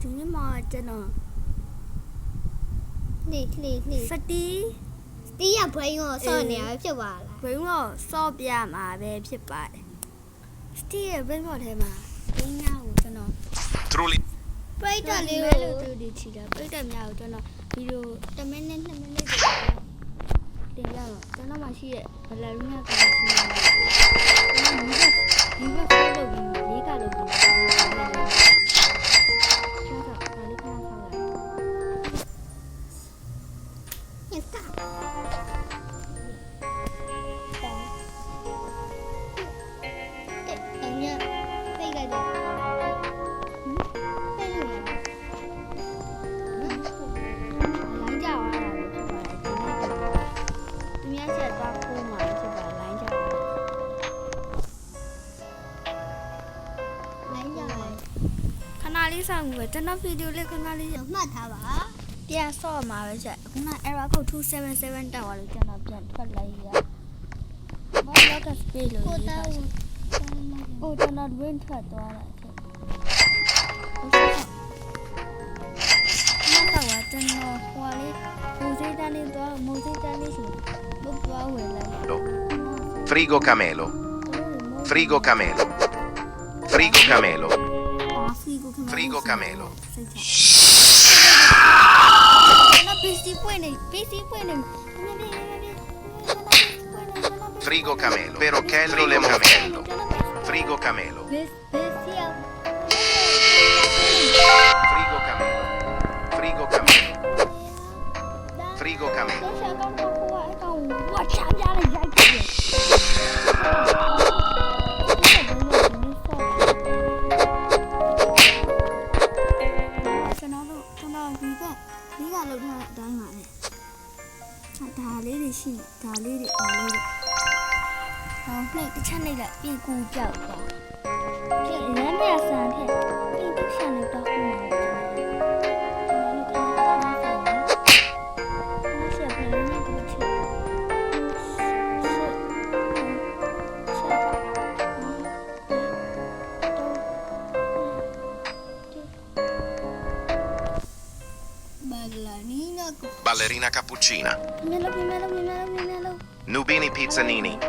ဒီနေ့မှကျွန်တော်လေစတီးရဘိန်းကိုစော့နေရဖြစ်ပါလား ဘိန်းတော့စော့ပြမှာပဲဖြစ်ပါတယ်စတီးရဲ့ဘိန်းပေါ်ထဲမှာဘိန်းများကိုကျွန်တော် Truly ပရိသတ်လေး မဲ ကို လို့သူဒီချီတာပြိတ္တများကိုကျွန်တော်ဗီဒီယို1မိနစ်2မိနစ်တင်ရတော့ကျွန်တော်မှရှိတဲ့ဘလရူနာကလည်းရှိတယ်ဒီဘက်ဖိုးလို့ပြီးလေးကလို့ပြီးကျွန်တော်ဒါလေးခဏဆောက်လိုက် ညက်တာတဲ့ညပိတ်လိုက်တော့ပိတ်လို့ရ လိုင်းကြသွားတာပဲဖြစ်ပါတယ်ဒီနေ့သူများဆက်သွားခိုးမှာဖြစ်ပါလိုင်းကြသွား လိုင်းကြပါ ခဏလေးဆောင်ပြီးကျွန်တော်ဗီဒီယိုလေးခဏလေး မှတ်ထားပါ ပြန်ဆော့မှာပဲချက်ခုန error code 277တောက်သွားလို့ကျွန်တော်ပြန်ထွက်လိုက်ရဘာလို့ကစပေးလို့ ကို ဒီ တော ပါ င်း အိုကျွန်တော် win ထွက်သွားတာချက်မတော်ကကျွန်တော်ဟိုလေးမိုးစိတ်တန်းလေးတော့မိုးစိတ်တန်းလေးဆိုဘုရားဝင်လိုက် Frigo Camelo. Frigo Camelo. Frigo Camelo. Frigo Camelo. ကျွန်တော် PC ပွင့်နေ Frigo Camelo. Perochello le Camello. Frigo Camelo. Frigo Camelo. Frigo Camelo. Frigo Camelo. တော့ရှာကောင်းတော့ဟိုအကောင်ဝါချမ်းကြလိုက်ရိုက်တယ်ကျွန်တော်ဒီကလောက်ထားတဲ့အတိုင်းပါလေဒါလေးတွေရှိဒါလေးတွေအားလေးတွေဟောနှိပ်တစ်ချက်နှိပ်လိုက်ပြီးကူကြောက်သွားဖြစ်ရမ်းမြဆန်ဖြစ်ပြီးတစ်ချက်နှိပ်တော့ဟိုမှာBallerina cappuccina. Primero. Nubini Pizzanini.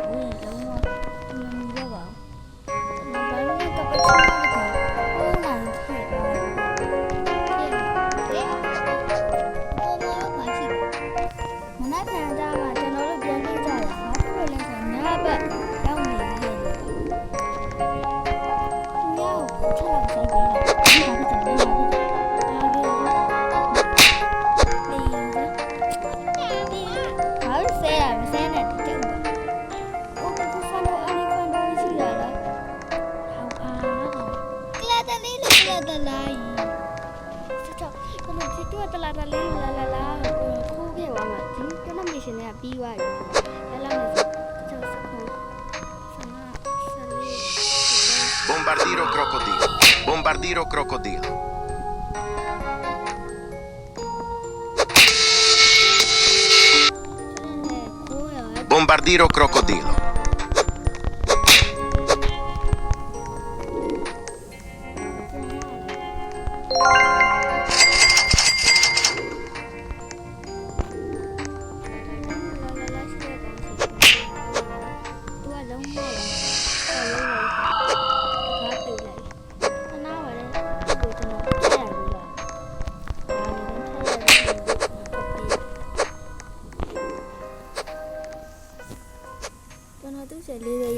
Bombardiro crocodilo. Bombardiro crocodilo. Bombardiro crocodilo.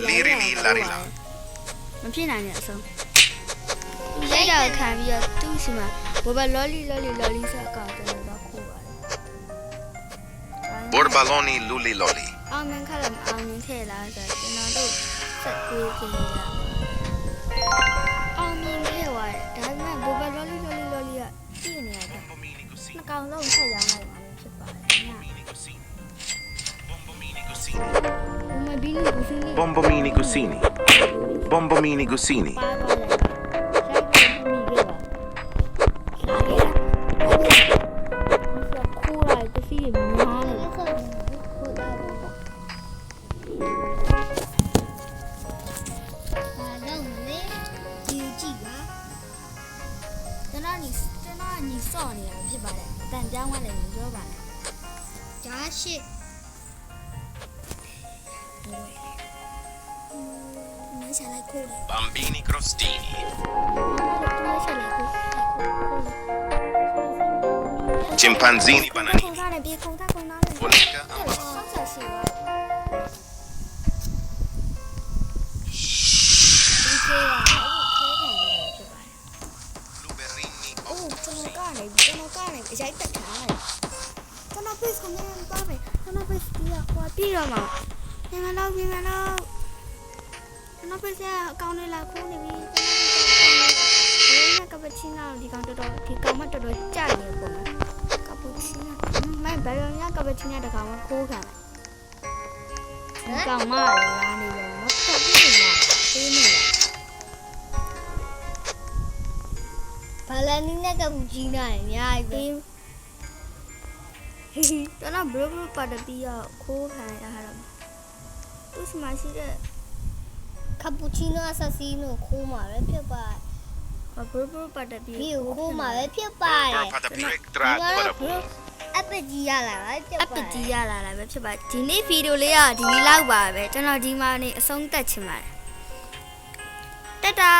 Liri larila. မဖြစ်နိုင်တဲ့အဆုံးသူရိုက်တာခံပြီးတော့သူ့စီမှာဘောဘလော်လီဆက်ကောက်တယ်တော့ခိုးပါတယ် Borbaloni luli loli. အောင်မင်းခက်လည်းမအောင်မြင်ခဲ့လားဆိုတော့ကျွန်တော်တို့ဆက်တွေးကြည့်ရအောင်မြင်ခဲ့သွားတယ်ဒါပေမဲ့ဘောဘလော်လီကပြည့်နေရတယ်နှစ်ကောင်လုံးဆက်ရောင်းလိုက်ပါလို့ဖြစ်ပါတယ်ည Bombomini Gusini. Bombomini Gusini. ပါသွားတယ်ရိုက်ပြီးမိခဲ့ပါခိုးလိုက်တစီးများတယ် ကိုတောင်းဘာလို့လဲဒီကြည့်ပါ ကျွန်တော်ညီစော့နေရဖြစ်ပါတယ်အတန်ပြောင်းသွားတယ်မပြောပါနဲ့ ဒါရှစ် မရှာလိုက်ခိုးတယ် Bambini crostini. မရှာလိုက်ခိုး Cimpanzini ခုံ bananini. ထားတယ်ပြေခုံထားတယ် Bonica ဆောက် ambasciata. ဆက်ရှိပါဒီကေရခဲခံရဖြစ်ပါတယ် Luberrini အိုးကျွန်တော်ကနေအရိုက်တက်ထားတယ်ကျွန်တော် face ကိုမြန်သွားမယ်ကျွန်တော် face ပြီးတော့ဟိုပြီးတော့မှာမြန်တော့ကျွန်တော် face ကအကောင့်လေးလာခိုးနေပြီကျွန်တော် ကပချီနာဒီကောင်မတော်တော်ကြိုက်နေပုံကပချီနာမိုင်ဘယ်လိုများကပချီနာတကောင်ခိုးခံလိုက်ဒီကောင်မလည်းလာနေတယ်မတော်ဘူးနေတာသေးနေလား ဘာလနီနဲ့ကပူကြီးနာအများကြီးပဲ ကျွန်တော်ဘလိုပါတပြီးတော့ခိုးခံရတာသူ့မရှိတဲ့ ကပူချီနိုအဆဆီနိုခိုးမှာပဲဖြစ်ပါ ဘလိုပါတပြီး ဒီကိုခိုးမှာပဲဖြစ်ပါတယ် Propata più extratto para puro. အပကြီးရလာပါဖြစ် အ ပါ ပကြီးရလာပဲဖြစ်ပါဒီနေ့ဗီဒီယိုလေးကဒီလောက်ပါပဲကျွန်တော်ဒီမှာနေအဆုံးသတ်ချင်ပါတယ်တတာ